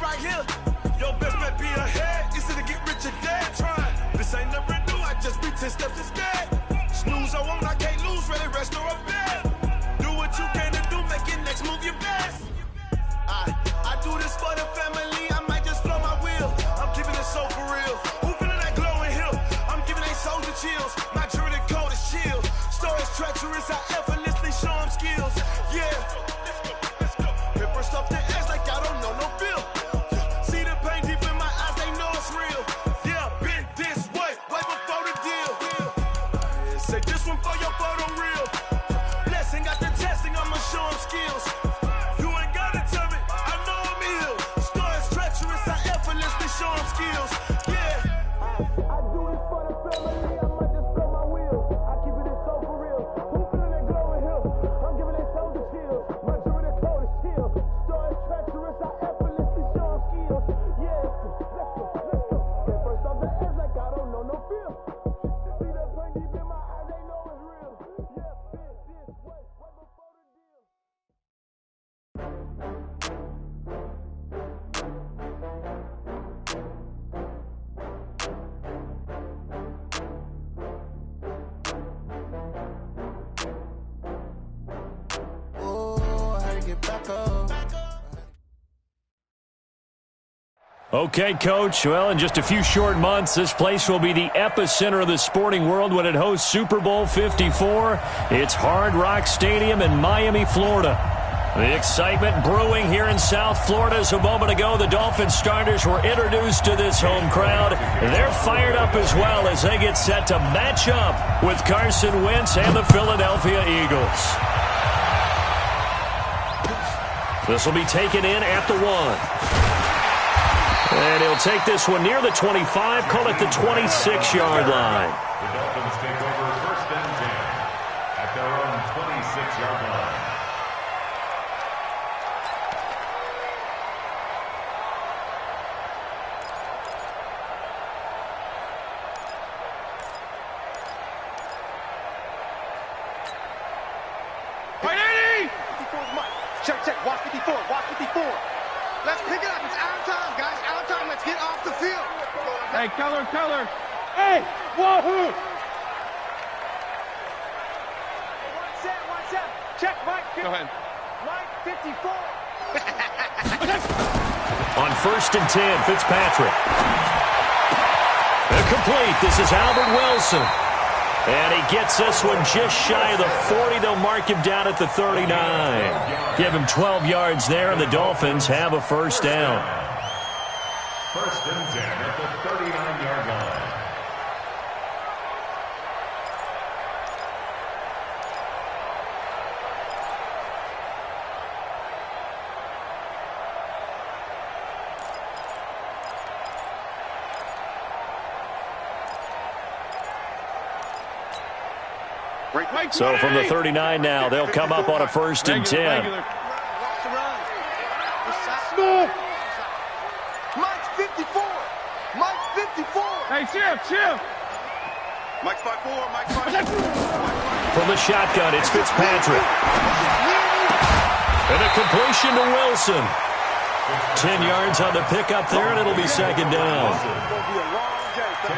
Right here, your best bet be ahead. Easy to get rich or dead trying. This ain't never new, I just be 10 steps instead. Snooze, I won't, I can't lose, ready, rest or up bed. Do what you can to do, make your next move your best. I do this for the family, I might just flow my wheel. I'm keeping it so for real. Who feeling that glowing hill? I'm giving they souls the chills. My jewelry cold is chill. Stories treacherous, I effortlessly show them skills. Yeah, let's go. Hit first off the edge like I don't know no feel. Skills. You ain't gotta tell me, I know I'm ill. Stories treacherous, I effortlessly show them skills. Yeah. I do this for the family, I might just blow my wheel. I keep it so for real. Who feeling that glowing hill? I'm giving they souls the chills. My jewelry cold is chill. Stories treacherous, I effortlessly show them skills. Yeah. Let's go. Get first off the edge like I don't know no feel. See that pain deep in my eyes, they know it's real. Yeah, fit this way, right before the deal. Okay, Coach. Well, in just a few short months, this place will be the epicenter of the sporting world when it hosts Super Bowl 54. It's Hard Rock Stadium in Miami, Florida. The excitement brewing here in South Florida. As a moment ago, the Dolphins starters were introduced to this home crowd. They're fired up as well as they get set to match up with Carson Wentz and the Philadelphia Eagles. This will be taken in at the 1. And he'll take this one near the 25, call it the 26-yard line. The Dolphins take over 1st and 10 at their own 26-yard line. Check, watch 54, watch 54. Let's pick it up, it's out of time, guys, out of time, let's get off the field. Hey, Keller. Hey, wahoo! One set. Check, Mike. Go ahead. Mike, 54. On 1st and 10, Fitzpatrick. Complete. This is Albert Wilson. And he gets this one just shy of the 40. They'll mark him down at the 39. Give him 12 yards there, and the Dolphins have a first down. 1st and 10 at the 39-yard line. So from the 39 now, they'll come up on a 1st and 10. Mike's 54. Mike's 54. Hey, chill. Mike's 5'4", Mike's 5'4". From the shotgun, it's Fitzpatrick. And a completion to Wilson. 10 yards on the pickup there, and it'll be 2nd down.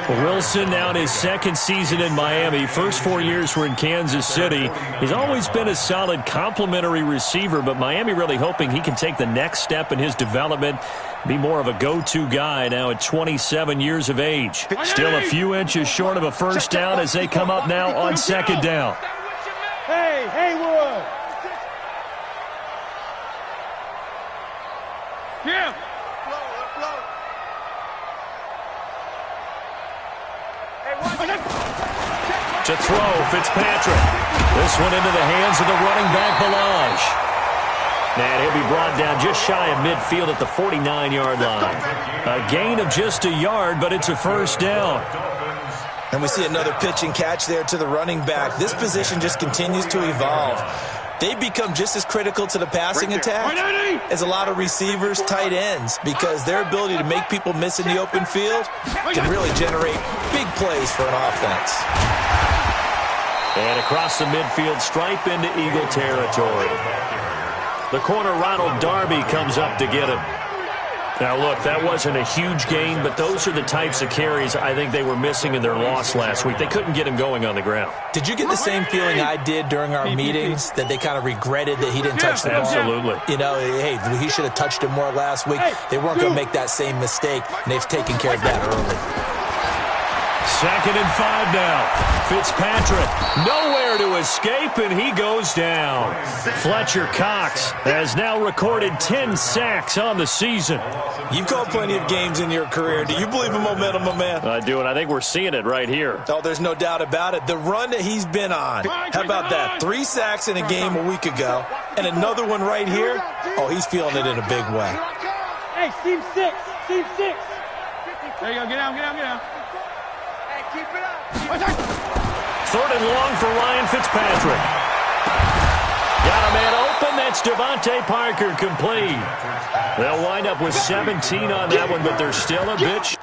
Wilson now in his 2nd season in Miami. First 4 years were in Kansas City. He's always been a solid complementary receiver, but Miami really hoping he can take the next step in his development, be more of a go-to guy now at 27 years of age. Still a few inches short of a first down as they come up now on 2nd down. Hey, Haywood. Jim. To throw, Fitzpatrick. This one into the hands of the running back, Balaj. And he'll be brought down just shy of midfield at the 49-yard line. A gain of just a yard, but it's a first down. And we see another pitch and catch there to the running back. This position just continues to evolve. they become just as critical to the passing attack as a lot of receivers, tight ends, because their ability to make people miss in the open field can really generate big plays for an offense. And across the midfield stripe into Eagle territory. The corner, Ronald Darby, comes up to get him. Now, look, that wasn't a huge gain, but those are the types of carries I think they were missing in their loss last week. They couldn't get him going on the ground. Did you get the same feeling I did during our meetings, that they kind of regretted that he didn't touch the ball? Absolutely. You know, hey, he should have touched it more last week. They weren't going to make that same mistake, and they've taken care of that early. 2nd and 5 now. Fitzpatrick nowhere to escape, and he goes down. Fletcher Cox has now recorded 10 sacks on the season. You've called plenty of games in your career. Do you believe in momentum, my man? I do, and I think we're seeing it right here. Oh, there's no doubt about it. The run that he's been on. How about that? 3 sacks in a game a week ago, and another one right here. Oh, he's feeling it in a big way. Hey, Steve 6. Steve 6. There you go. Get down, get down, get down. Keep it up. 3rd and long for Ryan Fitzpatrick. Got a man open. That's Devontae Parker complete. They'll wind up with 17 on that one, but they're still a bit.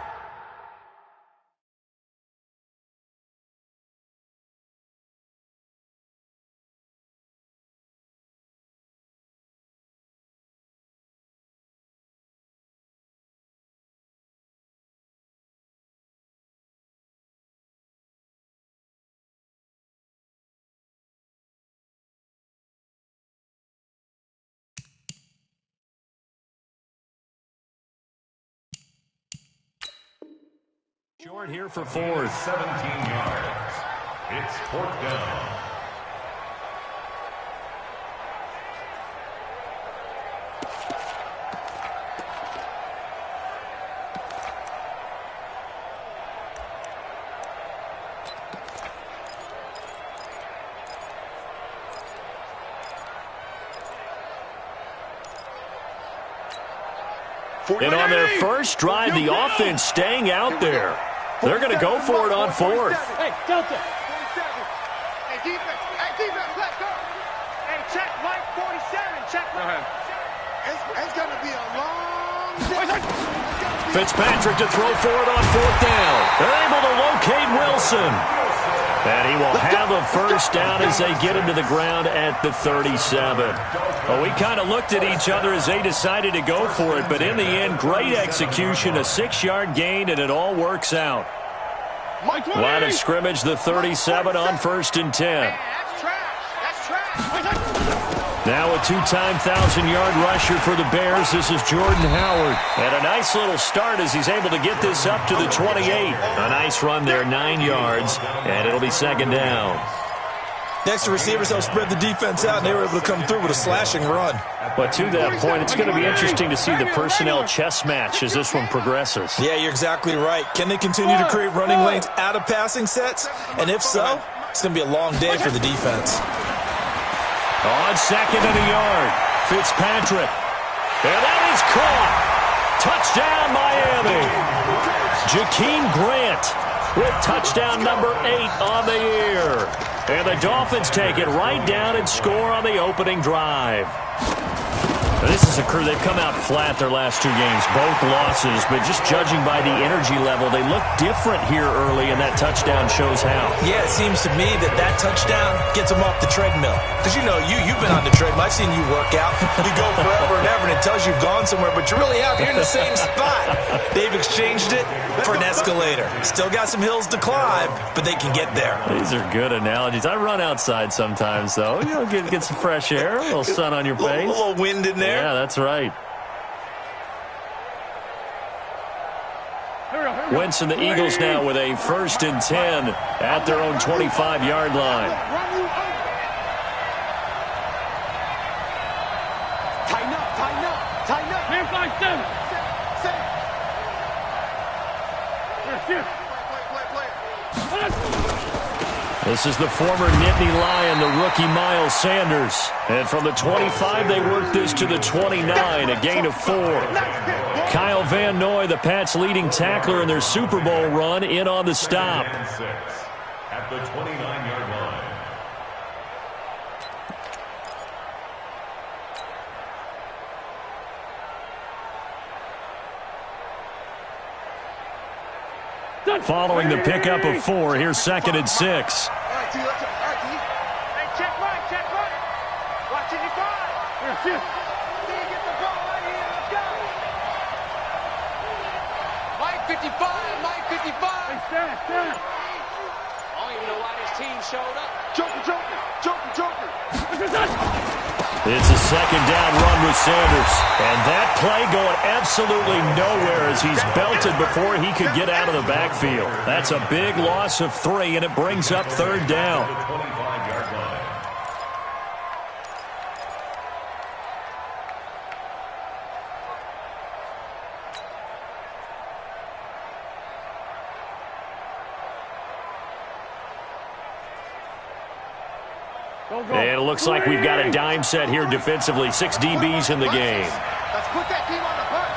Short here for 4th. 17 yards. It's 4th down. And on their first drive, the offense staying out there. They're going to go for it on 4th. Hey, Delta. 47. Hey, defense. Hey, defense, let's go. Hey, check right 47. Check right. It's going to be a long day. Fitzpatrick to throw for it on 4th down. They're able to locate Wilson. And he will have a first down as they get him to the ground at the 37. Well, we kind of looked at each other as they decided to go for it, but in the end, great execution, a 6-yard gain, and it all works out. Line of scrimmage, the 37 on 1st and 10. That's trash. That's trash. Now a 2-time 1,000-yard rusher for the Bears. This is Jordan Howard. And a nice little start as he's able to get this up to the 28. A nice run there, 9 yards, and it'll be 2nd down. Next to receivers, they'll spread the defense out, and they were able to come through with a slashing run. But to that point, it's going to be interesting to see the personnel chess match as this one progresses. Yeah, you're exactly right. Can they continue to create running lanes out of passing sets? And if so, it's going to be a long day for the defense. On 2nd and a yard, Fitzpatrick. And that is caught. Touchdown, Miami. Jakeem Grant with touchdown number 8 on the year. And the Dolphins take it right down and score on the opening drive. This is a crew. They've come out flat their last 2 games, both losses, but just judging by the energy level, they look different here early, and that touchdown shows how. Yeah, it seems to me that touchdown gets them off the treadmill. Because, you know, you've been on the treadmill. I've seen you work out. You go forever and ever, and it tells you you've gone somewhere, but you're really out here in the same spot. They've exchanged it for an escalator. Still got some hills to climb, but they can get there. These are good analogies. I run outside sometimes, though. You know, get some fresh air, a little sun on your face. A little wind in there. Yeah, that's right. Wentz and the Eagles now with a 1st and 10 at their own 25-yard line. Tighten up, tighten up, tighten up. Man, 5-7. This is the former Nittany Lion, the rookie Miles Sanders. And from the 25, they work this to the 29, a gain of 4. Kyle Van Noy, the Pats' leading tackler in their Super Bowl run, in on the stop. At the 29-yard line. Following the pickup of 4, here's 2nd and 6. All right, T. All right, T. Hey, check Mike. Watch it, you five. Here, T, get the ball right here. Let's go. Mike 55. Mike 55. Hey, stand. I don't even know why this team showed up. Joker. It's a 2nd down run with Sanders. And that play going absolutely nowhere as he's belted before he could get out of the backfield. That's a big loss of 3, and it brings up 3rd down. And it looks like we've got a dime set here defensively. 6 DBs in the game. Let's put that team on the punch.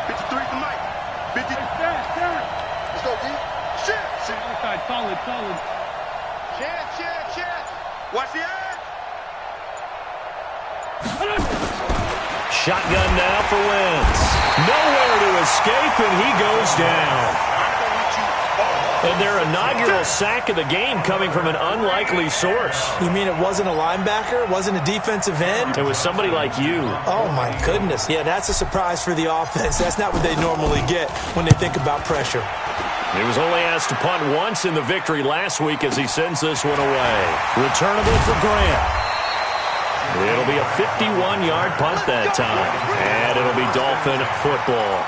53 for Mike. 50. Let's go, D. Shit. Solid. Chance. Watch the edge. Shotgun now for Wentz. Nowhere to escape, and he goes down. And their inaugural sack of the game coming from an unlikely source. You mean it wasn't a linebacker? It wasn't a defensive end? It was somebody like you. Oh, my goodness. Yeah, that's a surprise for the offense. That's not what they normally get when they think about pressure. He was only asked to punt once in the victory last week as he sends this one away. Returnable for Grant. It'll be a 51-yard punt that time. And it'll be Dolphin football.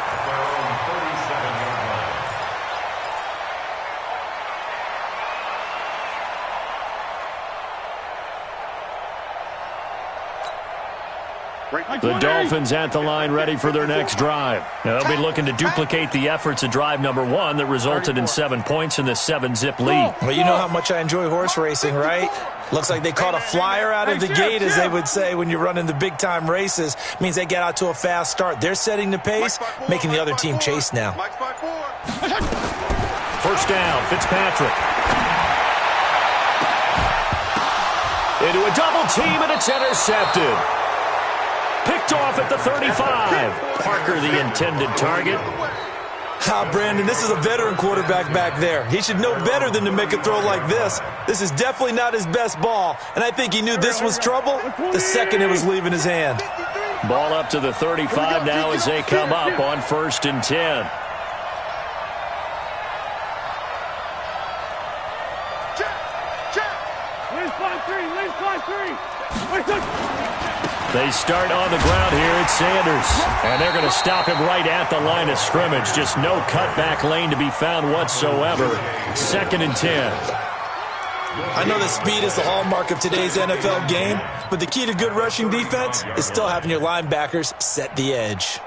The Dolphins at the line ready for their next drive. They'll be looking to duplicate the efforts of drive number 1 that resulted in 7 points in the 7-zip lead. Well, you know how much I enjoy horse racing, right? Looks like they caught a flyer out of the gate, as they would say when you're running the big-time races. Means they get out to a fast start. They're setting the pace, making the other team chase now. First down, Fitzpatrick. Into a double team, and it's intercepted. Picked off at the 35. Parker, the intended target. Brandon, this is a veteran quarterback back there. He should know better than to make a throw like this. This is definitely not his best ball, and I think he knew this was trouble the second it was leaving his hand. Ball up to the 35 now as they come up on 1st and 10. They start on the ground here at Sanders. And they're going to stop him right at the line of scrimmage. Just no cutback lane to be found whatsoever. 2nd and 10. I know that speed is the hallmark of today's NFL game, but the key to good rushing defense is still having your linebackers set the edge.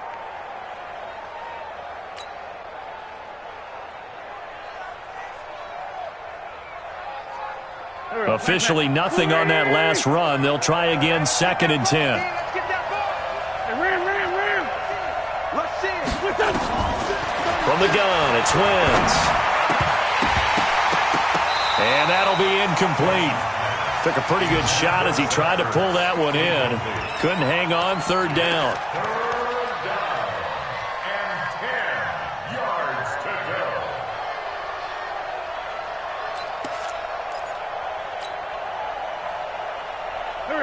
Officially nothing on that last run. They'll try again, 2nd and 10. From the gun, it's Wentz. And that'll be incomplete. Took a pretty good shot as he tried to pull that one in. Couldn't hang on, 3rd down.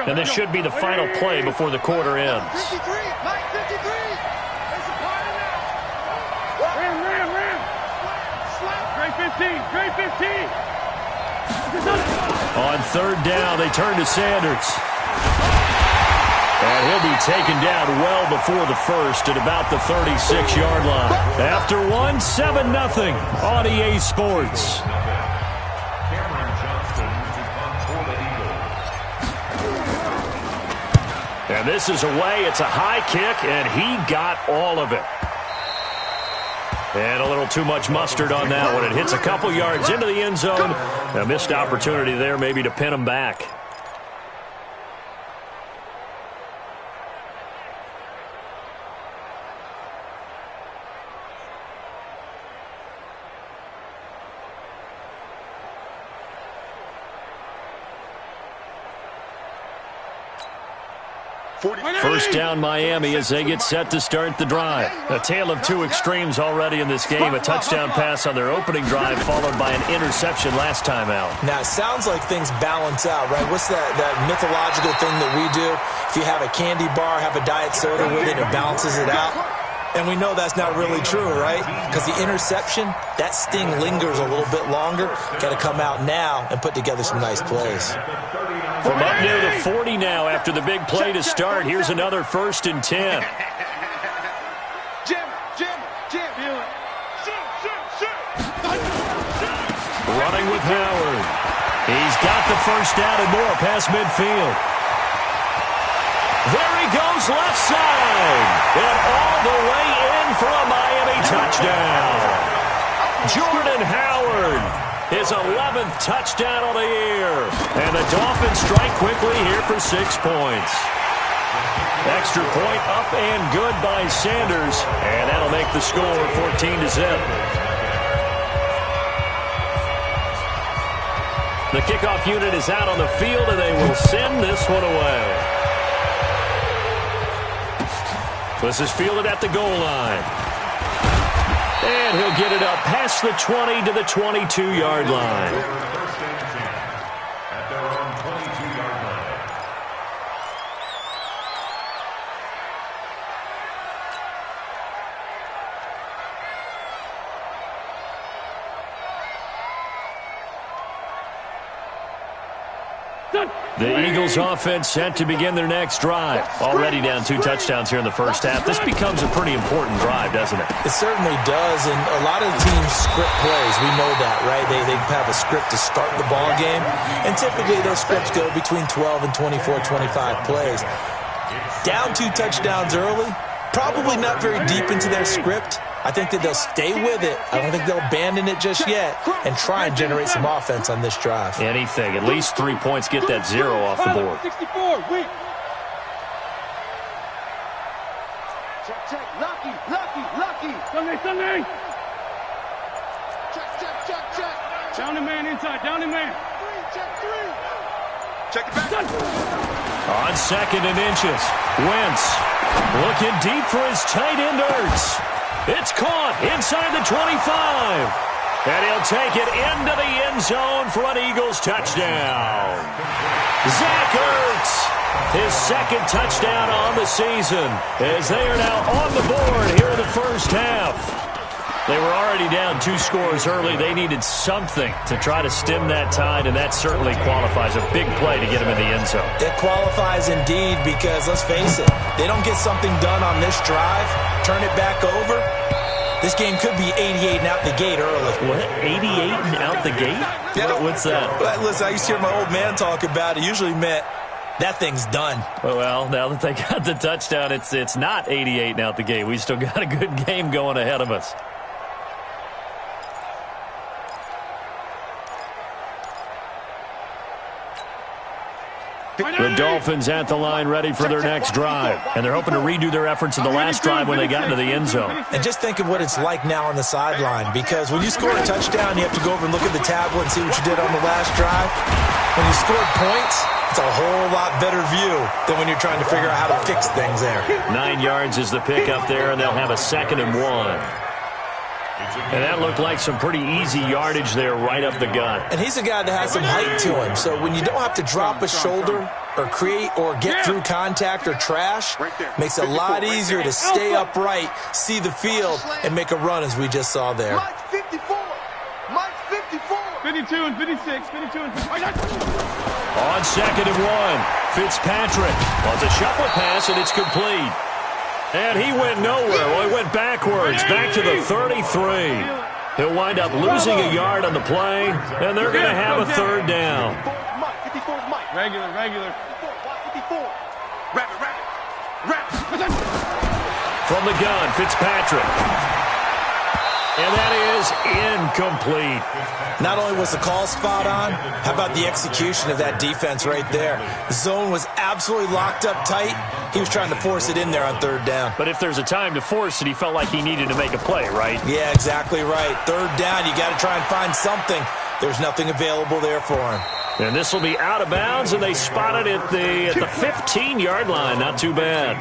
And this should be the final play before the quarter ends. 53, Mike 53. It's a party now. Ram. Straight 15. On 3rd down, they turn to Sanders. And he'll be taken down well before the first at about the 36-yard line. After 7-0 on EA Sports. And this is away. It's a high kick, and he got all of it. And a little too much mustard on that one. It hits a couple yards into the end zone. A missed opportunity there maybe to pin him back. First down Miami as they get set to start the drive. A tale of two extremes already in this game. A touchdown pass on their opening drive followed by an interception last time out. Now, it sounds like things balance out, right? What's that mythological thing that we do? If you have a candy bar, have a diet soda with it, it balances it out. And we know that's not really true, right? Because the interception, that sting lingers a little bit longer. Got to come out now and put together some nice plays. From up near the 40 now after the big play to start. Here's another 1st and 10. Jim. Running with Howard. He's got the first down and more past midfield. There he goes left side. And all the way in for a Miami touchdown. Jordan Howard, his 11th touchdown of the year. And the Dolphins strike quickly here for 6 points. Extra point up and good by Sanders. And that'll make the score 14-0. The kickoff unit is out on the field, and they will send this one away. This is fielded at the goal line. And he'll get it up past the 20 to the 22-yard line. First and 10 at their own 22-yard line. The Eagles offense set to begin their next drive. Already down 2 touchdowns here in the first half. This becomes a pretty important drive, doesn't it? It certainly does, and a lot of teams script plays. We know that, right? They have a script to start the ball game, and typically those scripts go between 12 and 24, 25 plays. Down 2 touchdowns early, probably not very deep into their script. I think that they'll stay with it. I don't think they'll abandon it just yet and try and generate some offense on this drive. Anything. At least 3 points. Get that 0 off the board. 64, weak. Check. Lucky. Sunday. Check. Down the man inside, down the man. Check 3. Check it back. On 2nd and inches. Wentz looking deep for his tight end Ertz. It's caught inside the 25. And he'll take it into the end zone for an Eagles touchdown. Zach Ertz, his 2nd touchdown on the season, as they are now on the board here in the first half. They were already down 2 scores early. They needed something to try to stem that tide, and that certainly qualifies. A big play to get them in the end zone. It qualifies indeed because, let's face it, they don't get something done on this drive, turn it back over, this game could be 88 and out the gate early. What? 88 and out the gate? Yeah. What's that? Well, listen, I used to hear my old man talk about it. Usually meant that thing's done. Well, now that they got the touchdown, it's not 88 and out the gate. We still got a good game going ahead of us. The Dolphins at the line ready for their next drive. And they're hoping to redo their efforts in the last drive when they got into the end zone. And just think of what it's like now on the sideline, because when you score a touchdown, you have to go over and look at the tablet and see what you did on the last drive. When you scored points, it's a whole lot better view than when you're trying to figure out how to fix things there. 9 yards is the pickup there, and they'll have a 2nd and 1. And that looked like some pretty easy yardage there right up the gut. And he's a guy that has some height to him, so when you don't have to drop a shoulder or create or get through contact or trash, makes it a lot easier to stay upright, see the field, and make a run as we just saw there. Mike 54. 52 and 56, 52 and 56. On 2nd and 1, Fitzpatrick wants a shuffle pass, and it's complete. And he went nowhere. Well, he went backwards, back to the 33. He'll wind up losing a yard on the play, and they're going to have a 3rd down. 54 Mike. Regular. 54. Rapid. From the gun, Fitzpatrick. And that is incomplete. Not only was the call spot on, how about the execution of that defense right there? The zone was absolutely locked up tight. He was trying to force it in there on 3rd down. But if there's a time to force it, he felt like he needed to make a play, right? Yeah, exactly right. 3rd down, you got to try and find something. There's nothing available there for him. And this will be out of bounds, and they spot it at the 15-yard line. Not too bad.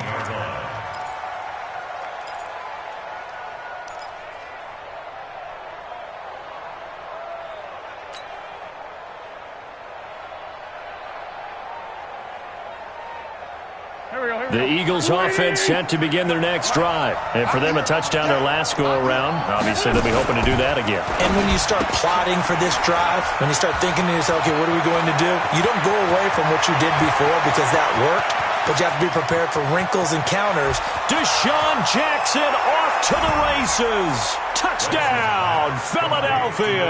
The Eagles offense set to begin their next drive. And for them, a touchdown their last go-around. Obviously, they'll be hoping to do that again. And when you start plotting for this drive, when you start thinking to yourself, okay, what are we going to do? You don't go away from what you did before because that worked, but you have to be prepared for wrinkles and counters. Deshaun Jackson off to the races. Touchdown, Philadelphia.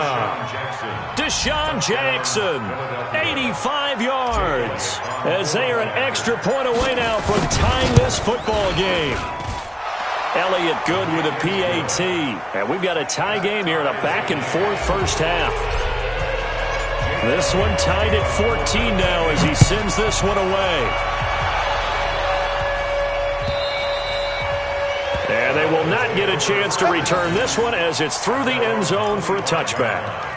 Deshaun Jackson, 85 yards, as they are an extra point away now from tying this football game. Elliott good with a PAT. And we've got a tie game here in a back-and-forth first half. This one tied at 14 now as he sends this one away. And they will not get a chance to return this one as it's through the end zone for a touchback.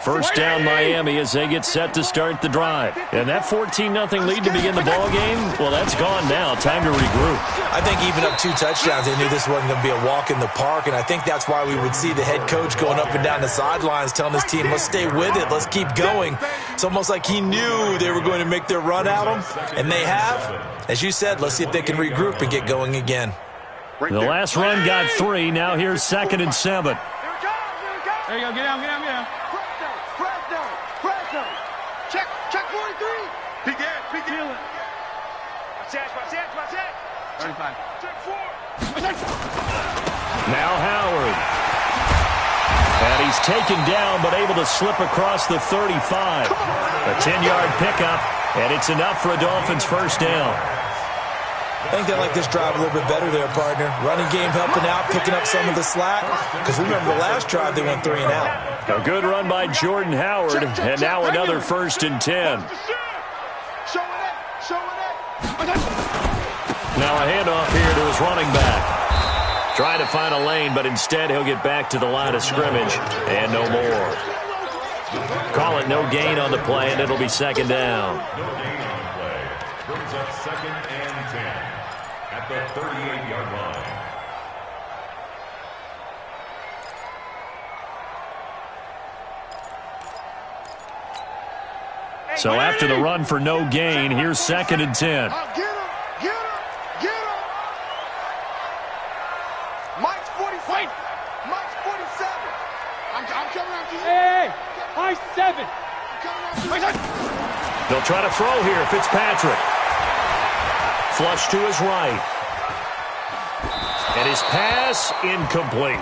First down Miami as they get set to start the drive. And that 14-0 lead to begin the ball game, well, that's gone now. Time to regroup. I think even up 2 touchdowns, they knew this wasn't going to be a walk in the park, and I think that's why we would see the head coach going up and down the sidelines telling his team, let's stay with it, let's keep going. It's almost like he knew they were going to make their run at him, and they have. As you said, let's see if they can regroup and get going again. The last run got 3. Now here's 2nd and 7. There you go. Get down, get down, get down. Check 43. Peek it. Watch that. 35. Check 4. Now Howard. And he's taken down but able to slip across the 35. A 10-yard pickup, and it's enough for a Dolphins first down. I think they like this drive a little bit better there, partner. Running game helping out, picking up some of the slack. Because remember the last drive, they went 3 and out. A good run by Jordan Howard, and now another 1st and 10. Now a handoff here to his running back. Trying to find a lane, but instead he'll get back to the line of scrimmage, and no more. Call it no gain on the play, and it'll be 2nd down. No gain on the play. Brings up 2nd and 10 at the 38-yard line. So after the run for no gain, here's 2nd and 10. Get him. Mike's 45. Mike's 47. I'm coming after you. Hey, high 7. They'll try to throw here. Fitzpatrick. Flush to his right. And his pass incomplete.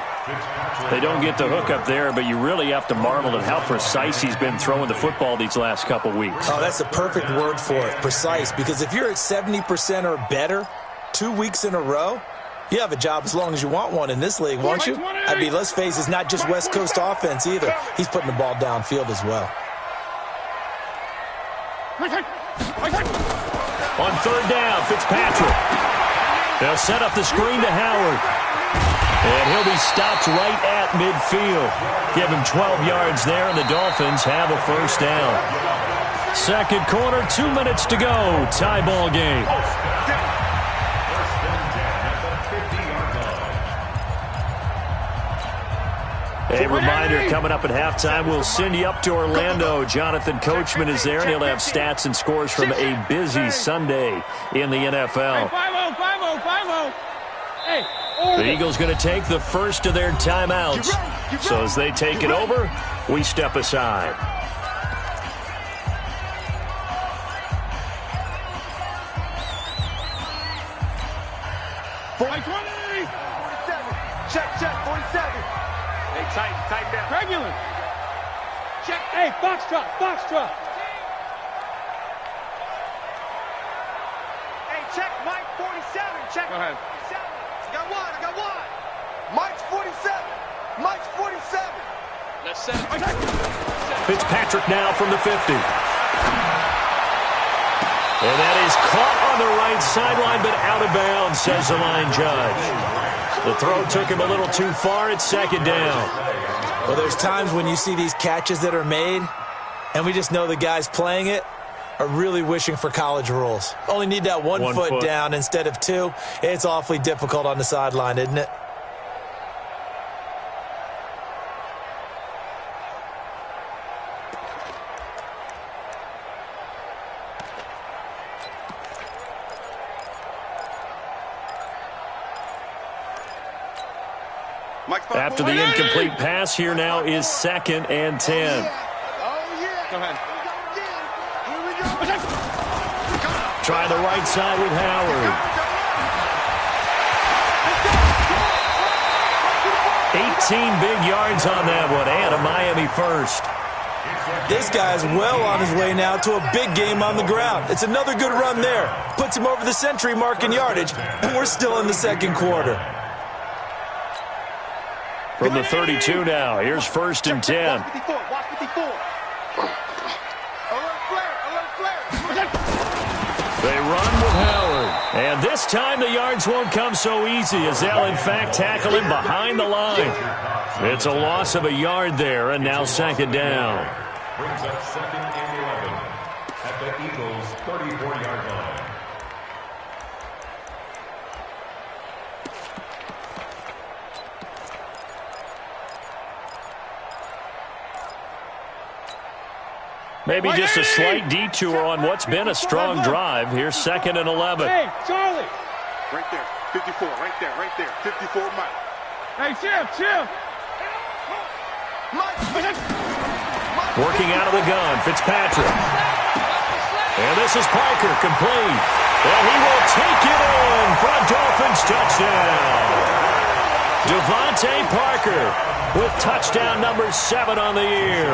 They don't get the hook up there, but you really have to marvel at how precise he's been throwing the football these last couple weeks. Oh, that's the perfect word for it, precise. Because if you're at 70% or better 2 weeks in a row, you have a job as long as you want one in this league, won't you? I mean, let's face it, it's not just West Coast offense either. He's putting the ball downfield as well. On 3rd down, Fitzpatrick. They'll set up the screen to Howard. And he'll be stopped right at midfield. Give him 12 yards there, and the Dolphins have a first down. 2nd quarter, 2 minutes to go. Tie ball game. A reminder, coming up at halftime, we'll send you up to Orlando. Jonathan Coachman is there, and he'll have stats and scores from a busy Sunday in the NFL. Hey, 5-0. Hey, the Eagles going to take the first of their timeouts. So as they take it over, we step aside. Check 47. Hey, tight down. regular. Check. Hey, foxtrot. Hey, check Mike 47. Check. Go ahead. I got one. Mike's 47. Mike's 47. Let's set it. Fitzpatrick now from the 50. And that is caught on the right sideline, but out of bounds, says the line judge. The throw took him a little too far. It's second down. Well, there's times when you see these catches that are made, and we just know the guys playing it are really wishing for college rules. Only need that one foot down instead of two. It's awfully difficult on the sideline, isn't it? After the incomplete pass, here now is 2nd and 10. Go ahead. Try the right side with Howard. 18 big yards on that one, and a Miami first. This guy's well on his way now to a big game on the ground. It's another good run there. Puts him over the century mark in yardage, and we're still in the second quarter. From the 32 now, here's 1st and 10. Watch 54. Alert flare. They run with Howard. And this time the yards won't come so easy as they'll, in fact, tackle him behind the line. It's a loss of a yard there, and now 2nd down. Brings up 2nd and 11 at the Eagles' 34-yard line. Maybe just a slight detour on what's been a strong drive. Here's 2nd and 11. Hey, Charlie. Right there. 54. Right there. 54, Mike. Hey, Chill. Working out of the gun, Fitzpatrick. And this is Parker, complete. And he will take it in for a Dolphins touchdown. Devontae Parker with touchdown number 7 on the year.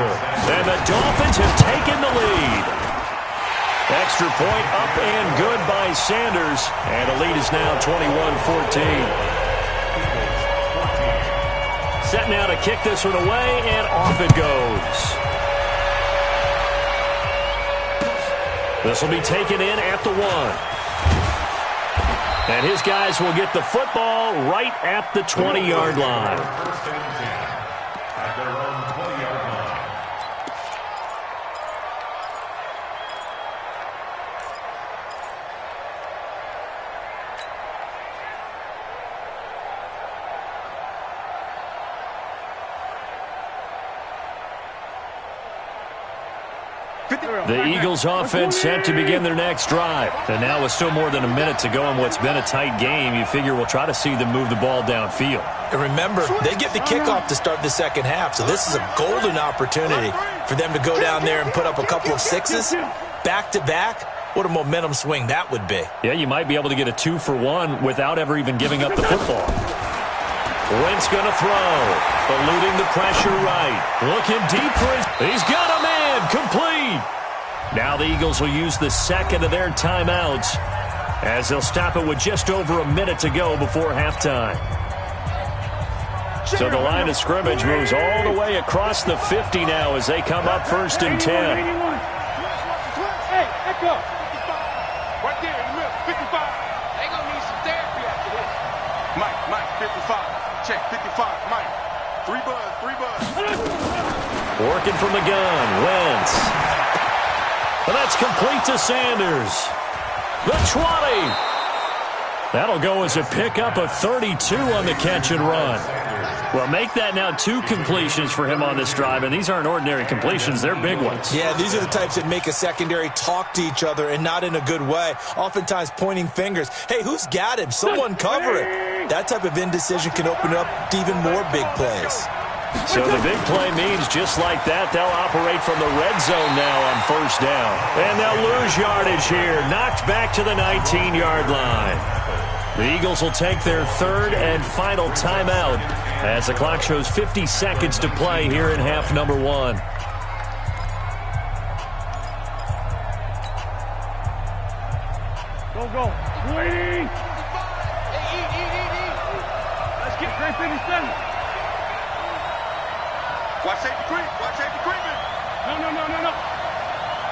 And the Dolphins have taken the lead. Extra point up and good by Sanders. And the lead is now 21-14. Set now to kick this one away, and off it goes. This will be taken in at the 1. And his guys will get the football right at the 20-yard line. First and 10 at their own 20-yard line. The Eagles offense set to begin their next drive. And now with still more than a minute to go in what's been a tight game, you figure we'll try to see them move the ball downfield. And remember, they get the kickoff to start the second half, so this is a golden opportunity for them to go down there and put up a couple of sixes back-to-back. What a momentum swing that would be. Yeah, you might be able to get a 2-for-1 without ever even giving up the football. Wentz going to throw. Eluding the pressure right. Looking deep for his... He's got a man. Complete. Now the Eagles will use the second of their timeouts as they'll stop it with just over a minute to go before halftime. So the line of scrimmage moves all the way across the 50 now as they come up 1st and 10. Hey, echo. Right there in the middle. 55. They gonna need some therapy after this. Mike, 55. Check, 55. Mike. 3 buzz. Working from the gun. Wentz. And that's complete to Sanders. The 20. That'll go as a pickup of 32 on the catch and run. Well, make that now 2 completions for him on this drive, and these aren't ordinary completions. They're big ones. Yeah, these are the types that make a secondary talk to each other and not in a good way, oftentimes pointing fingers. Hey, who's got him? Someone cover it. That type of indecision can open up to even more big plays. So the big play means just like that, they'll operate from the red zone now on 1st down. And they'll lose yardage here, knocked back to the 19-yard line. The Eagles will take their 3rd and final timeout as the clock shows 50 seconds to play here in half number 1. Go. Waiting. Let's get Great 57. Watch safety creep. No.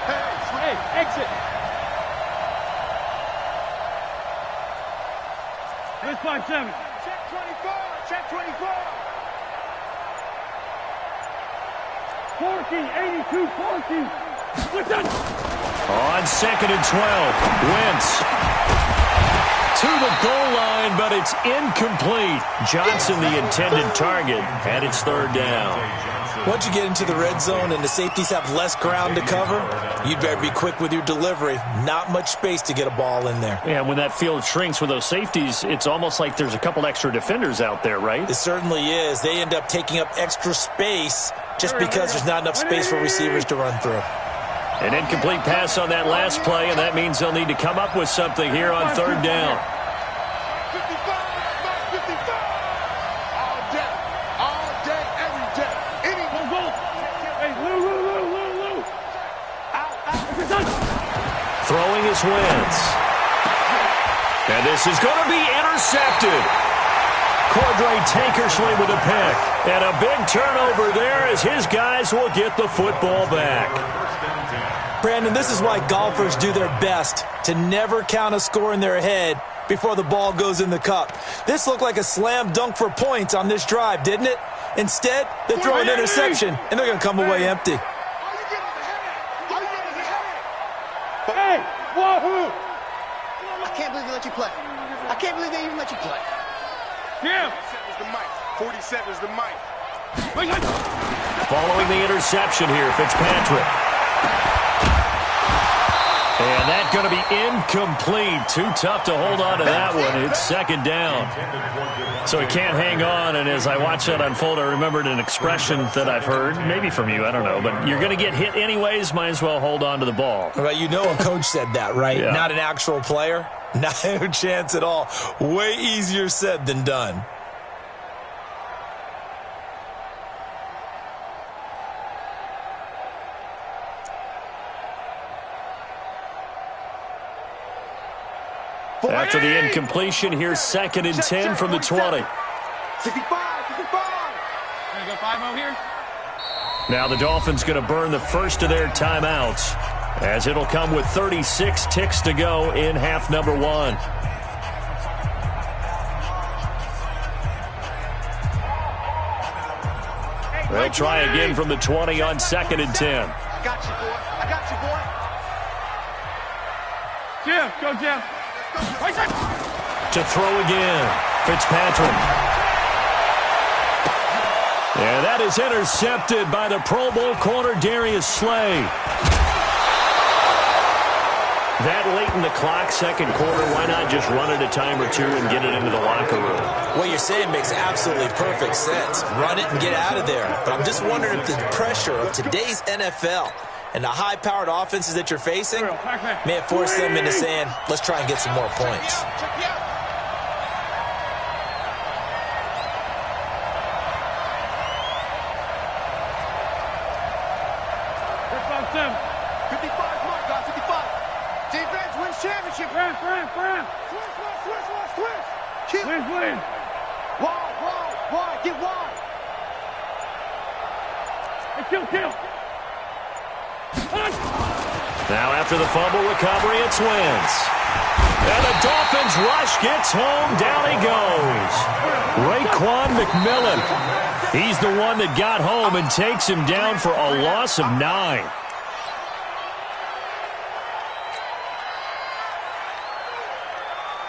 Hey, exit. 5-7. Check 24. Check 24. 14, 82, 14. Listen. On 2nd and 12, Wentz to the goal line, but it's incomplete. Johnson, the intended target, and it's 3rd down. Once you get into the red zone and the safeties have less ground to cover, you'd better be quick with your delivery. Not much space to get a ball in there. Yeah, when that field shrinks with those safeties, it's almost like there's a couple extra defenders out there, right? It certainly is. They end up taking up extra space just because there's not enough space for receivers to run through. An incomplete pass on that last play, and that means they'll need to come up with something here on 3rd down. 55, 55. All day, every day. Any Go. Hey, Lou. out. Throwing his Wentz. And this is going to be intercepted. Cordray Tankersley with a pick. And a big turnover there as his guys will get the football back. Brandon, this is why golfers do their best to never count a score in their head before the ball goes in the cup. This looked like a slam dunk for points on this drive, didn't it? Instead, they throw an interception, and they're going to come away empty. Hey, wahoo! I can't believe they let you play. I can't believe they even let you play. Yeah. 47 is the mic. 47 is the mic. Following the interception here, Fitzpatrick. And that's going to be incomplete. Too tough to hold on to that one. It's 2nd down. So he can't hang on, and as I watch that unfold, I remembered an expression that I've heard, maybe from you, I don't know, but you're going to get hit anyways, might as well hold on to the ball. Well, you know a coach said that, right? Yeah. Not an actual player. Not a chance at all. Way easier said than done. After the incompletion, here's 2nd and 10 from the 20. 65. Gonna go 5-0 here. Now the Dolphins going to burn the first of their timeouts, as it'll come with 36 ticks to go in half number 1. They'll try again from the 20 on 2nd and 10. I got you, boy. I got you, boy. Jeff, go Jeff. To throw again, Fitzpatrick. Yeah, that is intercepted by the Pro Bowl corner Darius Slay. That late in the clock, 2nd quarter, why not just run it a time or two and get it into the locker room? What you're saying makes absolutely perfect sense. Run it and get out of there. But I'm just wondering if the pressure of today's NFL and the high-powered offenses that you're facing may have forced them into saying, let's try and get some more points. Check me out. Seven. 55 mark, guys. 55. Defense wins championship. Friend. Switch. Keep. Win. Wide. Get wide. Hey, kill. Now after the fumble recovery, it's Wentz. And the Dolphins rush gets home. Down he goes. Raekwon McMillan. He's the one that got home and takes him down for a loss of 9.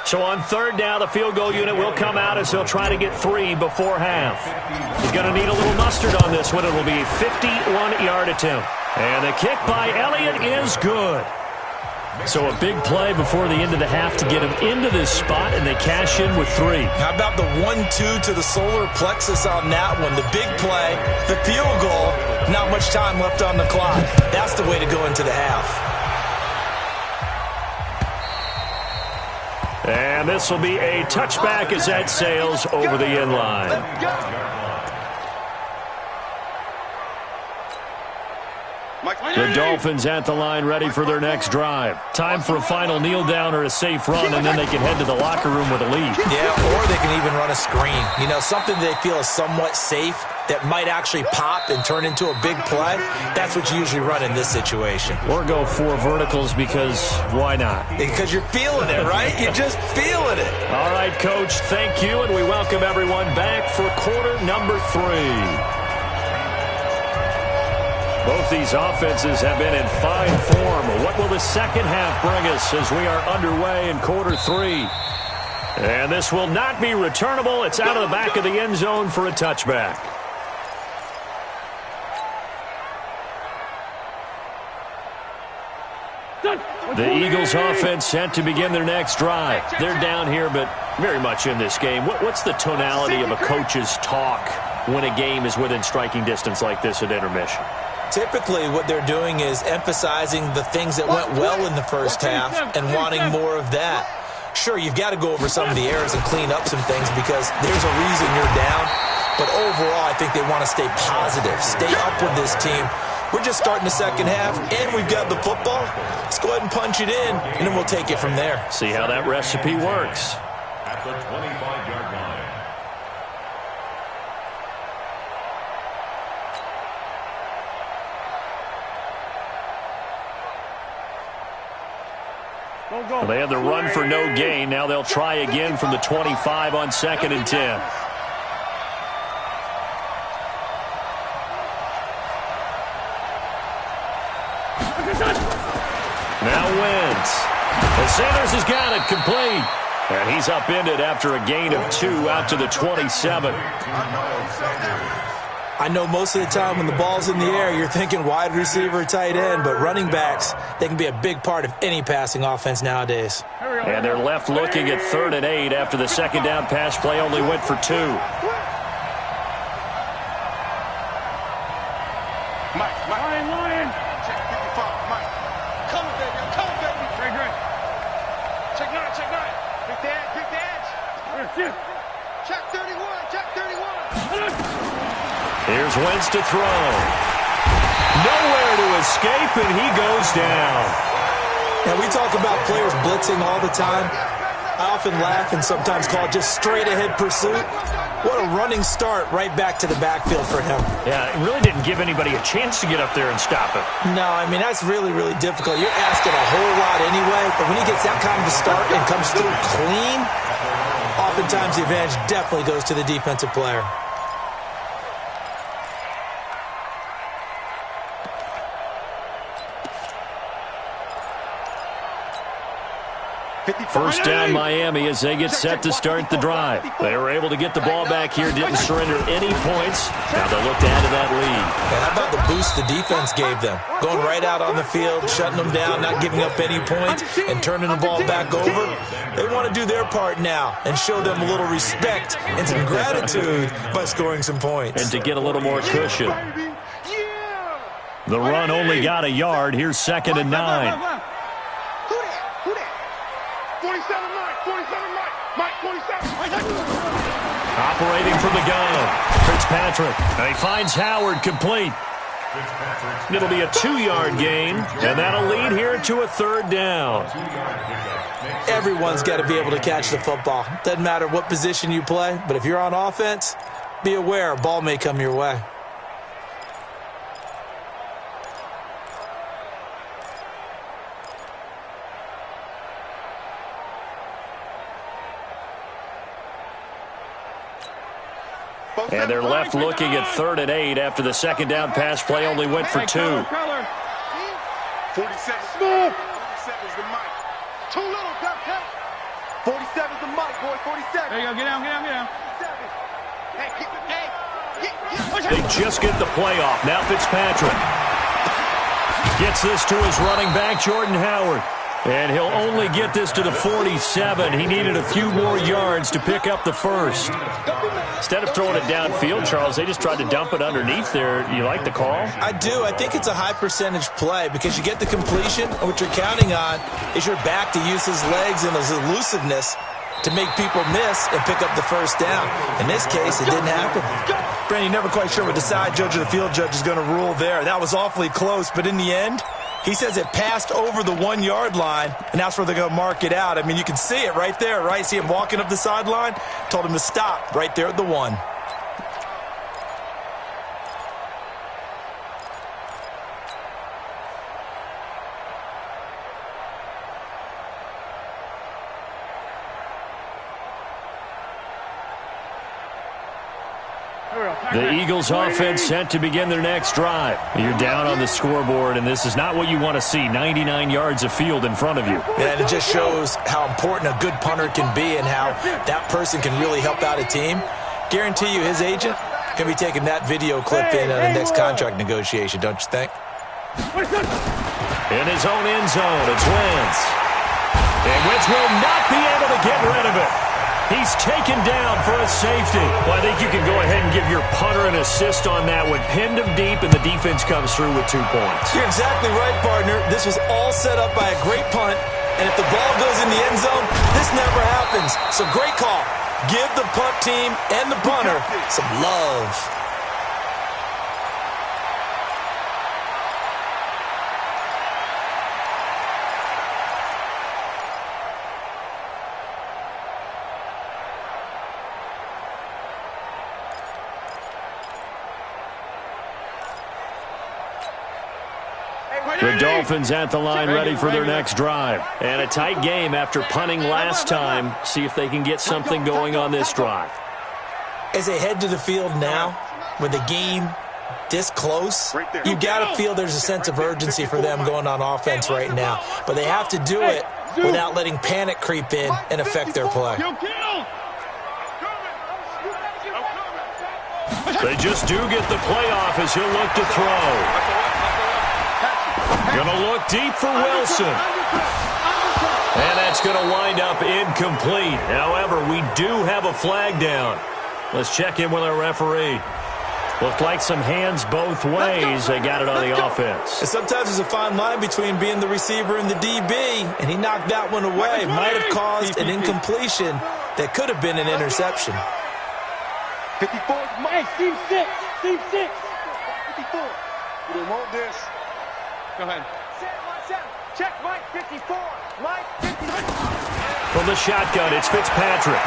So on 3rd down, the field goal unit will come out as he'll try to get 3 before half. He's going to need a little mustard on this one. It will be a 51-yard attempt. And the kick by Elliott is good. So a big play before the end of the half to get him into this spot, and they cash in with 3. How about the 1-2 to the solar plexus on that one? The big play, the field goal, not much time left on the clock. That's the way to go into the half. And this will be a touchback as that sails over the end line. The Dolphins at the line ready for their next drive. Time for a final kneel down or a safe run, and then they can head to the locker room with a lead. Yeah, or they can even run a screen. You know, something they feel is somewhat safe that might actually pop and turn into a big play, that's what you usually run in this situation. Or go 4 verticals because why not? Because you're feeling it, right? You're just feeling it. All right, Coach, thank you, and we welcome everyone back for quarter number 3. Both these offenses have been in fine form. What will the second half bring us as we are underway in quarter 3? And this will not be returnable. It's out of the back of the end zone for a touchback. The Eagles offense set to begin their next drive. They're down here, but very much in this game. What's the tonality of a coach's talk when a game is within striking distance like this at intermission? Typically, what they're doing is emphasizing the things that went well in the first half and wanting more of that. Sure, you've got to go over some of the errors and clean up some things because there's a reason you're down. But overall, I think they want to stay positive, stay up with this team. We're just starting the second half, and we've got the football. Let's go ahead and punch it in, and then we'll take it from there. See how that recipe works. At the 25-yard line. Well, they had the run for no gain. Now they'll try again from the 25 on 2nd and 10. Now Wentz. And Sanders has got it complete. And he's upended after a gain of 2 out to the 27. I know most of the time when the ball's in the air, you're thinking wide receiver, tight end, but running backs, they can be a big part of any passing offense nowadays. And they're left looking at 3rd and 8 after the second down pass play only went for 2. Lion. Check 55, Mike. Come on, baby. Great. Check 9. Pick the edge. Check 31. Here's Wentz to throw. Nowhere to escape, and he goes down. Now, we talk about players blitzing all the time. I often laugh and sometimes call it just straight-ahead pursuit. What a running start right back to the backfield for him. Yeah, it really didn't give anybody a chance to get up there and stop him. No, I mean, that's really, really difficult. You're asking a whole lot anyway, but when he gets that kind of a start and comes through clean, oftentimes the advantage definitely goes to the defensive player. First down Miami as they get set to start the drive. They were able to get the ball back here, didn't surrender any points. Now they'll look to add to that lead. And how about the boost the defense gave them? Going right out on the field, shutting them down, not giving up any points, and turning the ball back over. They want to do their part now and show them a little respect and some gratitude by scoring some points. And to get a little more cushion. The run only got a yard. Here's 2nd and 9. 47 Mike, 47. Operating from the gun, Fitzpatrick. And he finds Howard complete. It'll be a 2-yard gain, and that'll lead here to a 3rd down. Everyone's got to be able to catch the football. Doesn't matter what position you play, but if you're on offense, be aware a ball may come your way. And they're left looking at 3rd and 8 after the second down pass play only went for 2. 47. Smooth. 47 is the mic. Too little, Duck. 47 is the mic, boy. 47. There you go. Get down. Hey, keep it. They just get the play off. Now Fitzpatrick gets this to his running back, Jordan Howard. And he'll only get this to the 47. He needed a few more yards to pick up the first. Instead of throwing it downfield, Charles, they just tried to dump it underneath there. You like the call? I do. I think it's a high percentage play because you get the completion, and what you're counting on is your back to use his legs and his elusiveness to make people miss and pick up the first down. In this case, it didn't happen. Brandon, you're never quite sure what the side judge or the field judge is going to rule there. That was awfully close, but in the end, he says it passed over the 1-yard line, and that's where they're going to mark it out. I mean, you can see it right there, right? See him walking up the sideline? Told him to stop right there at the 1. The Eagles offense set to begin their next drive. You're down on the scoreboard, and this is not what you want to see, 99 yards of field in front of you. Yeah, and it just shows how important a good punter can be and how that person can really help out a team. Guarantee you his agent can be taking that video clip in on the next contract negotiation, don't you think? In his own end zone, it's Wentz. And Wentz will not be able to get rid of it. He's taken down for a safety. Well, I think you can go ahead and give your punter an assist on that one. Pinned him deep, and the defense comes through with 2 points. You're exactly right, partner. This was all set up by a great punt, and if the ball goes in the end zone, this never happens. So great call. Give the punt team and the punter some love. The Dolphins at the line ready for their next drive. And a tight game after punting last time. See if they can get something going on this drive. As they head to the field now, with the game this close, you got to feel there's a sense of urgency for them going on offense right now. But they have to do it without letting panic creep in and affect their play. They just do get the play off as he'll look to throw. Going to look deep for Wilson. And that's going to wind up incomplete. However, we do have a flag down. Let's check in with our referee. Looked like some hands both ways. They got it on the offense. And sometimes there's a fine line between being the receiver and the DB, and he knocked that one away. Might have caused an incompletion that could have been an interception. 54. Hey, team 6. Team 6. 54. We don't want this. Go ahead. Check Mike 54. Mike 54. From the shotgun, it's Fitzpatrick.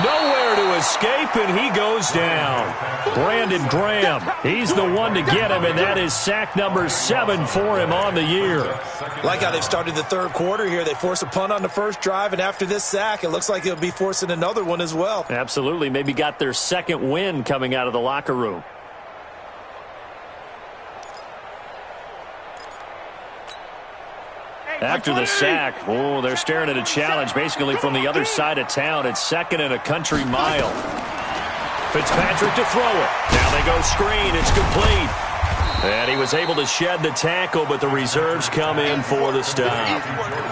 Nowhere to escape, and he goes down. Brandon Graham, he's the one to get him, and that is sack number 7 for him on the year. Like how they've started the third quarter here. They force a punt on the first drive, and after this sack, it looks like they'll be forcing another one as well. Absolutely. Maybe got their second win coming out of the locker room. After the sack, oh, they're staring at a challenge basically from the other side of town. It's 2nd and a country mile. Fitzpatrick to throw it. Now they go screen. It's complete. And he was able to shed the tackle, but the reserves come in for the stop.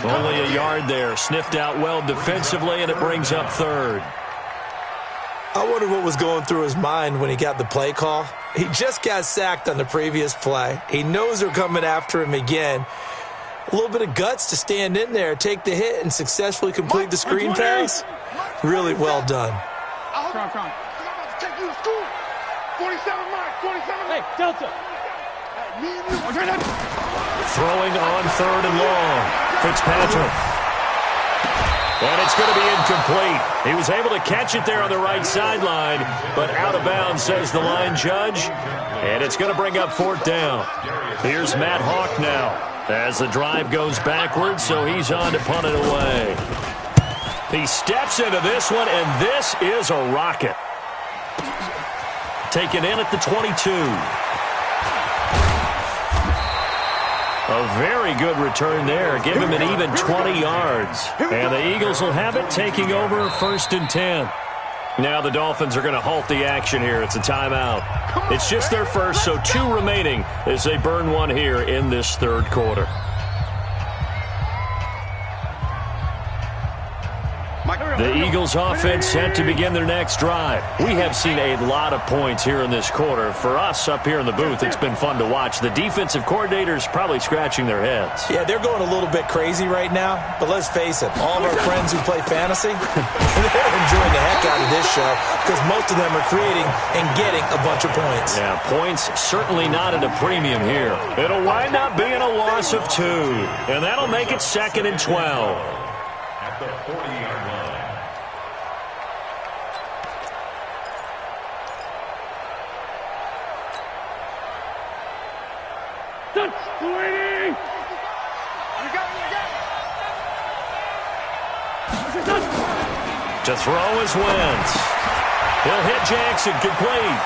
Only a yard there. Sniffed out well defensively, and it brings up 3rd. I wonder what was going through his mind when he got the play call. He just got sacked on the previous play. He knows they're coming after him again. A little bit of guts to stand in there, take the hit, and successfully complete the screen pass. Really well done. I'm about to take you to school. 47 Mike. 47 Hey, Delta. Throwing on 3rd and long. Fitzpatrick. And it's going to be incomplete. He was able to catch it there on the right sideline, but out of bounds, says the line judge. And it's going to bring up 4th down. Here's Matt Hawk now as the drive goes backwards, so he's on to punt it away. He steps into this one, and this is a rocket. Taken in at the 22. A very good return there. Give him an even 20 yards. And the Eagles will have it, taking over 1st and 10. Now the Dolphins are going to halt the action here. It's a timeout. It's just their first, so 2 remaining as they burn one here in this 3rd quarter. The Eagles offense set to begin their next drive. We have seen a lot of points here in this quarter. For us up here in the booth, it's been fun to watch. The defensive coordinators probably scratching their heads. Yeah, they're going a little bit crazy right now, but let's face it, all of our friends who play fantasy, they're enjoying the heck out of this show because most of them are creating and getting a bunch of points. Yeah, points certainly not at a premium here. It'll wind up being a loss of 2, and that'll make it 2nd and 12. At the 40-yard line. To throw is Wentz. He'll hit Jackson, complete.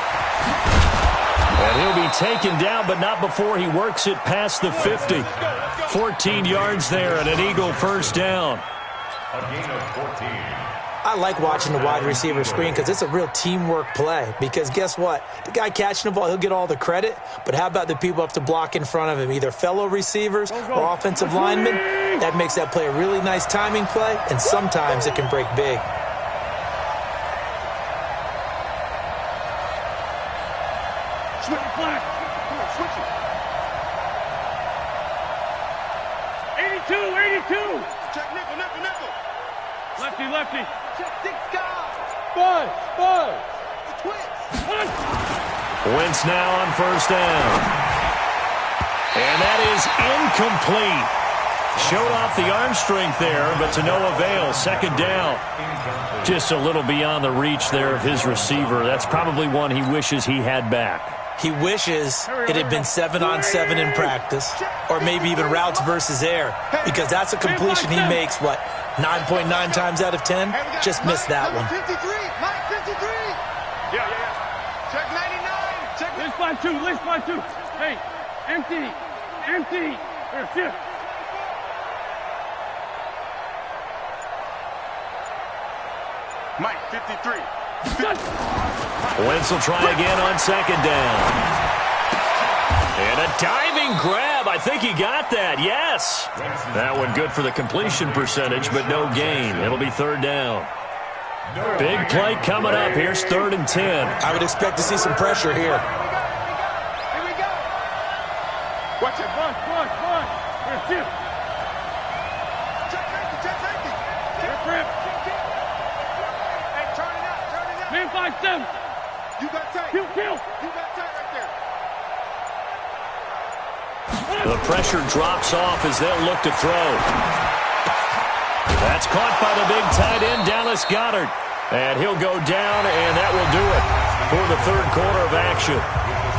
And he'll be taken down, but not before he works it past the 50. 14 yards there and an Eagle first down. A gain of 14. I like watching the wide receiver screen because it's a real teamwork play. Because guess what? The guy catching the ball, he'll get all the credit. But how about the people up to block in front of him, either fellow receivers or offensive linemen? That makes that play a really nice timing play, and sometimes it can break big. Switch it flat. Come on, switch it. 82. Check nickel, nickel, nickel. Lefty. Check six guys. Spud. The twins. Wentz now on first down. And that is incomplete. Showed off the arm strength there, but to no avail. Second down. Just a little beyond the reach there of his receiver. That's probably one he wishes he had back. He wishes it had been 7-on-7 in practice, or maybe even routes versus air, because that's a completion he makes, 9.9 times out of 10? Just missed that one. 53. Mike 53. Yeah. Check 99. Check List by two. Hey, empty. Here, shift. Mike 53. Wentz will try again on second down. And a diving grab. I think he got that. Yes. That one good for the completion percentage, but no gain. It'll be third down. Big play coming up. Here's 3rd and 10. I would expect to see some pressure here. Here we go. Watch it. Bunch. Here, shift. Check safety. Rip. Hey, turn it out. Man 5-7. You got tight. Kill. You got tight right there. The pressure drops off as they'll look to throw. That's caught by the big tight end, Dallas Goedert. And he'll go down, and that will do it for the third quarter of action.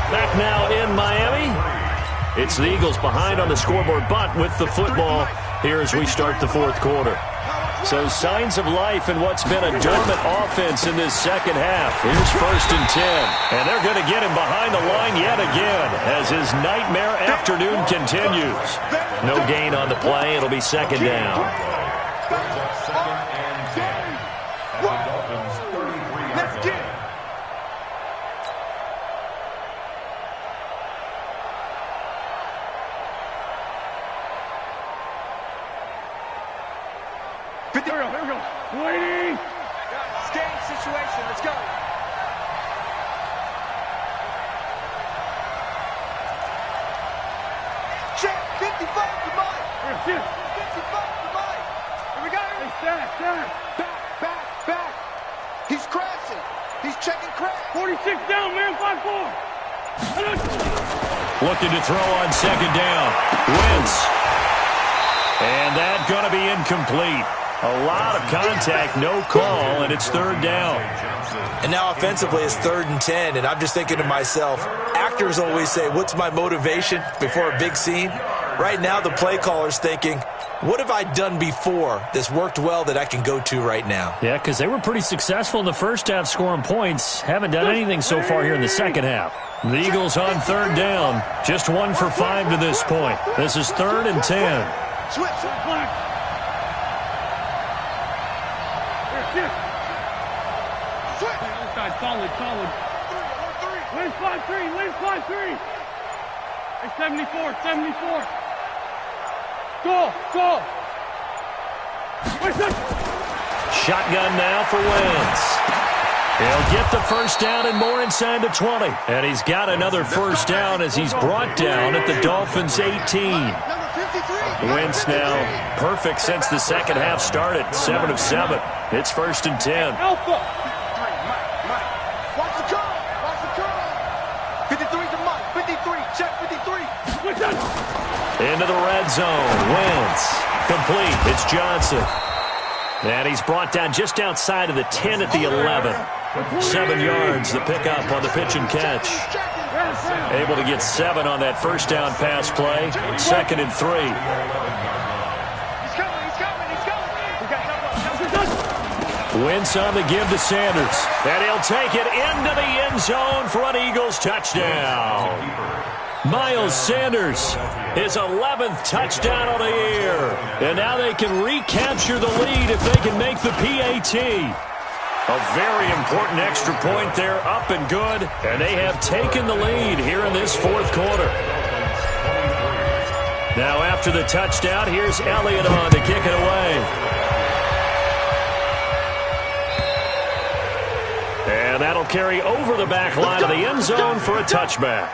Back now in Miami. It's the Eagles behind on the scoreboard, but with the football here as we start the fourth quarter. So signs of life in what's been a dormant offense in this second half. Here's 1st and 10. And they're going to get him behind the line yet again as his nightmare afternoon continues. No gain on the play. It'll be second down. Second and 10. At the Dolphins' 33-yard line. Here we go. Waiting. Game situation. Let's go. Check 55 to Mike. Here, shift. 55 to Mike. Here we go. Hey, stand. Back. He's crashing. He's checking crash. 46 down, man. 5-4. Looking to throw on second down. Wentz. And that's going to be incomplete. A lot of contact, no call, and it's third down. And now offensively it's 3rd and 10, and I'm just thinking to myself, actors always say, what's my motivation before a big scene? Right now the play caller's thinking, what have I done before that's worked well that I can go to right now? Yeah, because they were pretty successful in the first half scoring points. Haven't done anything so far here in the second half. The Eagles on third down. Just 1 for 5 to this point. This is 3rd and 10. Switch. Black. Solid. Wins 5-3. Hey, 74. Go. Shotgun now for Wentz. He'll get the first down and more inside the 20. And he's got another first down as he's brought down at the Dolphins' 18. Wentz now perfect since the second half started. 7 of 7. It's 1st and 10. Alpha. Into the red zone. Wentz. Complete. It's Johnson. And he's brought down just outside of the 10 at the 11. 7 yards, the pickup on the pitch and catch. Able to get 7 on that first down pass play. 2nd and 3. Wentz on the give to Sanders. And he'll take it into the end zone for an Eagles touchdown. Miles Sanders, his 11th touchdown of the year. And now they can recapture the lead if they can make the PAT. A very important extra point there, up and good. And they have taken the lead here in this fourth quarter. Now after the touchdown, here's Elliott on to kick it away. And that'll carry over the back line of the end zone for a touchback.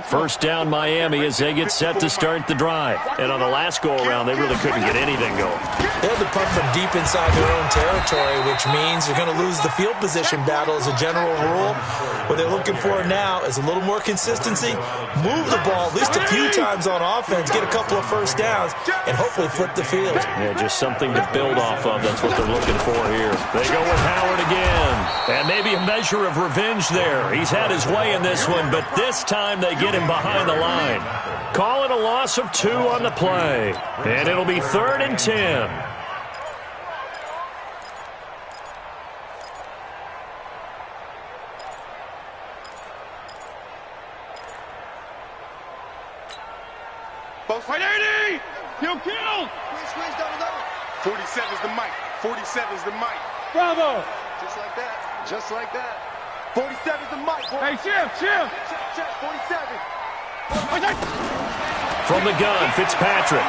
First down Miami as they get set to start the drive. And on the last go-around, they really couldn't get anything going. They had to punt from deep inside their own territory, which means they're going to lose the field position battle as a general rule. What they're looking for now is a little more consistency, move the ball at least a few times on offense, get a couple of first downs, and hopefully flip the field. Yeah, just something to build off of. That's what they're looking for here. They go with Howard again. And maybe a measure of revenge there. He's had his way in this one, but this time they get him behind the line. Call it a loss of 2 on the play. And it'll be 3rd and 10. Both 180! Kill! Squeeze double. 47's the mic. 47's the mic. Bravo! Just like that. Just like that. 47's the mic. Hey, chill. Check. 47. From the gun, Fitzpatrick.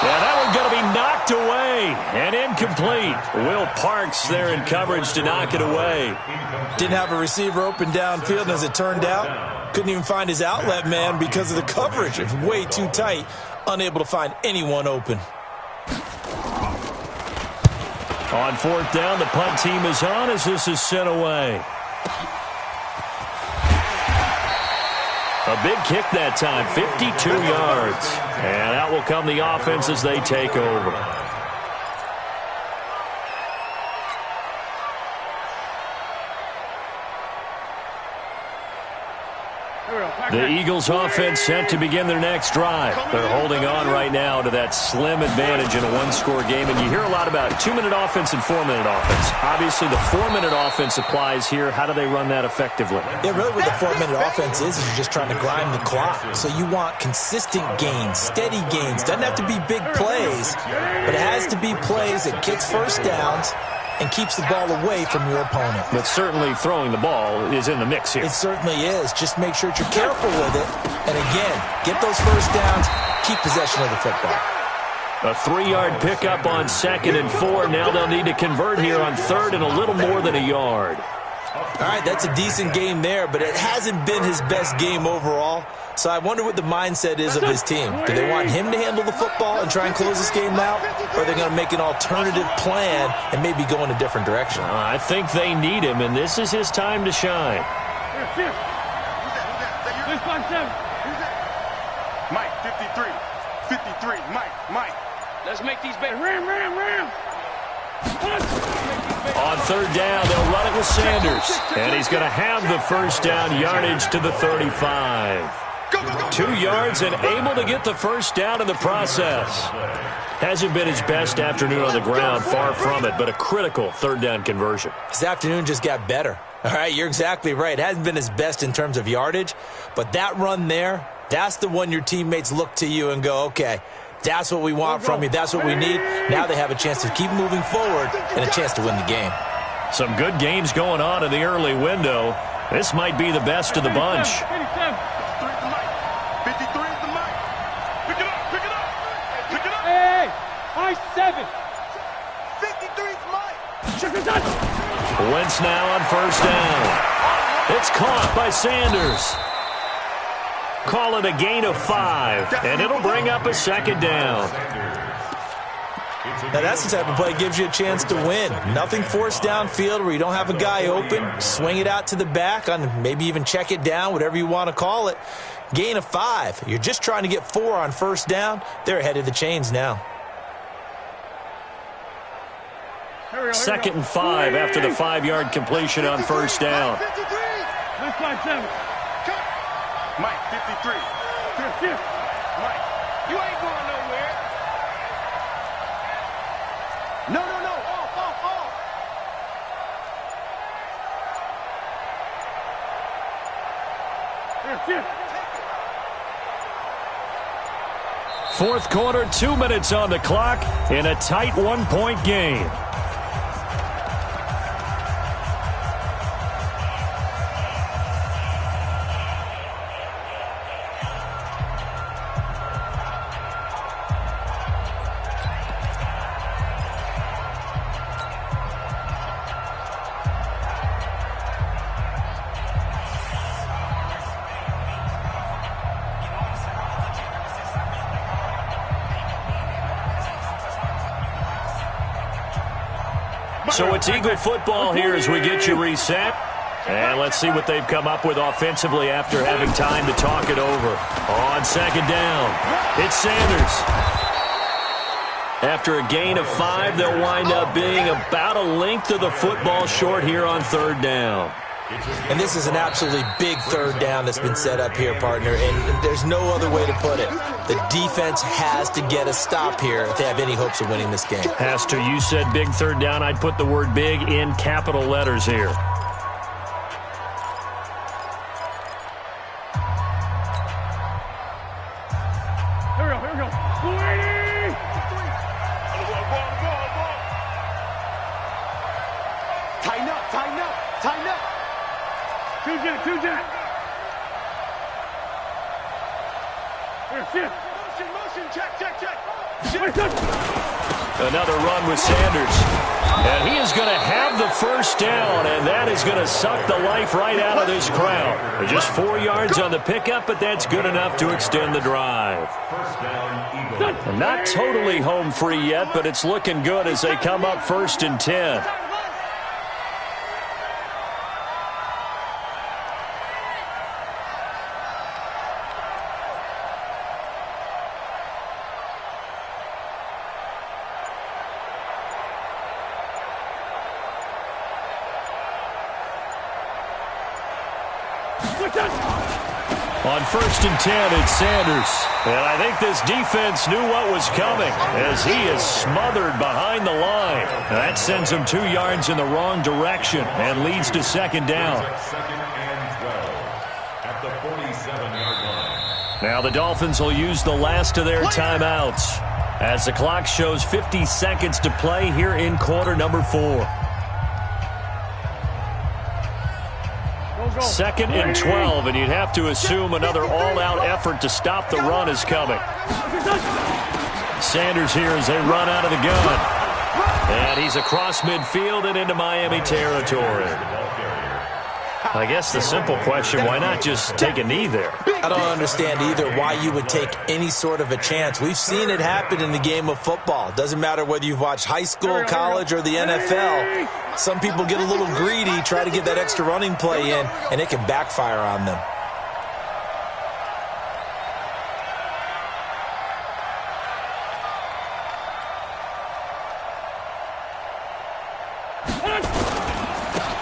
Yeah, that one's going to be knocked away and incomplete. Will Parks there in coverage to knock it away. Didn't have a receiver open downfield, and as it turned out, couldn't even find his outlet man because of the coverage. It's way too tight, unable to find anyone open. On 4th down, the punt team is on as this is sent away. A big kick that time, 52 yards. And out will come the offense as they take over. The Eagles offense set to begin their next drive. They're holding on right now to that slim advantage in a one-score game. And you hear a lot about 2-minute offense and 4-minute offense. Obviously, the 4-minute offense applies here. How do they run that effectively? Yeah, really what the 4-minute offense is you're just trying to grind the clock. So you want consistent gains, steady gains. Doesn't have to be big plays, but it has to be plays that gets first downs and keeps the ball away from your opponent. But certainly throwing the ball is in the mix here. It certainly is. Just make sure that you're careful with it. And again, get those first downs, keep possession of the football. A 3-yard pickup on 2nd and 4. Now they'll need to convert here on 3rd and a little more than a yard. All right, that's a decent game there, but it hasn't been his best game overall. So I wonder what the mindset is of his team. Do they want him to handle the football and try and close this game out? Or are they going to make an alternative plan and maybe go in a different direction? I think they need him, and this is his time to shine. Mike, 53. 53. Mike. Let's make these big. Ram. On 3rd down, they'll run it with Sanders. And he's going to have the first down yardage to the 35. 2 yards and able to get the first down in the process. Hasn't been his best afternoon on the ground, far from it, but a critical 3rd down conversion. His afternoon just got better. All right, you're exactly right. It hasn't been his best in terms of yardage, but that run there, that's the one your teammates look to you and go, okay, that's what we want from you. That's what we need. Now they have a chance to keep moving forward and a chance to win the game. Some good games going on in the early window. This might be the best of the bunch. 53 is the mic. Pick it up. Hey, high 7. 53 is Mike. Check this out. Wentz now on 1st down. It's caught by Sanders. Call it a gain of 5, and it'll bring up a 2nd down. Now that's the type of play that gives you a chance to win. Nothing forced downfield where you don't have a guy open. Swing it out to the back, on maybe even check it down, whatever you want to call it. Gain of 5. You're just trying to get 4 on 1st down. They're ahead of the chains now. 2nd and 5 after the 5-yard completion on 1st down. Mike, 53. Mike, you ain't going nowhere. No. Off. Fourth quarter, 2 minutes on the clock in a tight one-point game. So it's Eagle football here as we get you reset. And let's see what they've come up with offensively after having time to talk it over. On second down, it's Sanders. After a gain of 5, they'll wind up being about a length of the football short here on third down. And this is an absolutely big third down that's been set up here, partner, and there's no other way to put it. The defense has to get a stop here if they have any hopes of winning this game. Has to. You said big third down. I'd put the word big in capital letters here. Here we go. Tighten up. Two jet. Motion, check. Another run with Sanders. And he is going to have the first down, and that is going to suck the life right out of this crowd. Just 4 yards on the pickup, but that's good enough to extend the drive. And not totally home free yet, but it's looking good as they come up 1st and 10. On 1st and 10, it's Sanders. And I think this defense knew what was coming as he is smothered behind the line. That sends him 2 yards in the wrong direction and leads to second down. Second and 12 at the 47-yard line. Now the Dolphins will use the last of their timeouts as the clock shows 50 seconds to play here in quarter number 4. 2nd and 12, and you'd have to assume another all-out effort to stop the run is coming. Sanders here as they run out of the gun. And he's across midfield and into Miami territory. I guess the simple question, why not just take a knee there? I don't understand either why you would take any sort of a chance. We've seen it happen in the game of football. Doesn't matter whether you've watched high school, college, or the NFL. Some people get a little greedy, try to get that extra running play in, and it can backfire on them.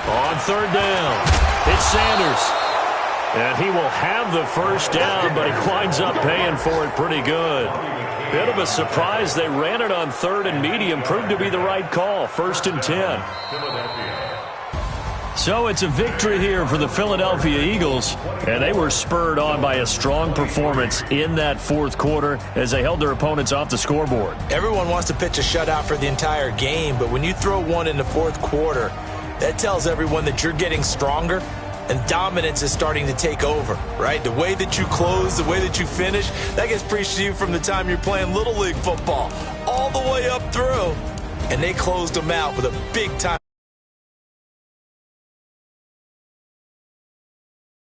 On third down, it's Sanders. And he will have the first down, but he winds up paying for it pretty good. Bit of a surprise. They ran it on 3rd and medium. Proved to be the right call. 1st and 10. So it's a victory here for the Philadelphia Eagles. And they were spurred on by a strong performance in that 4th quarter as they held their opponents off the scoreboard. Everyone wants to pitch a shutout for the entire game, but when you throw one in the 4th quarter, that tells everyone that you're getting stronger and dominance is starting to take over, right? The way that you close, the way that you finish, that gets preached to you from the time you're playing Little League football all the way up through. And they closed them out with a big-time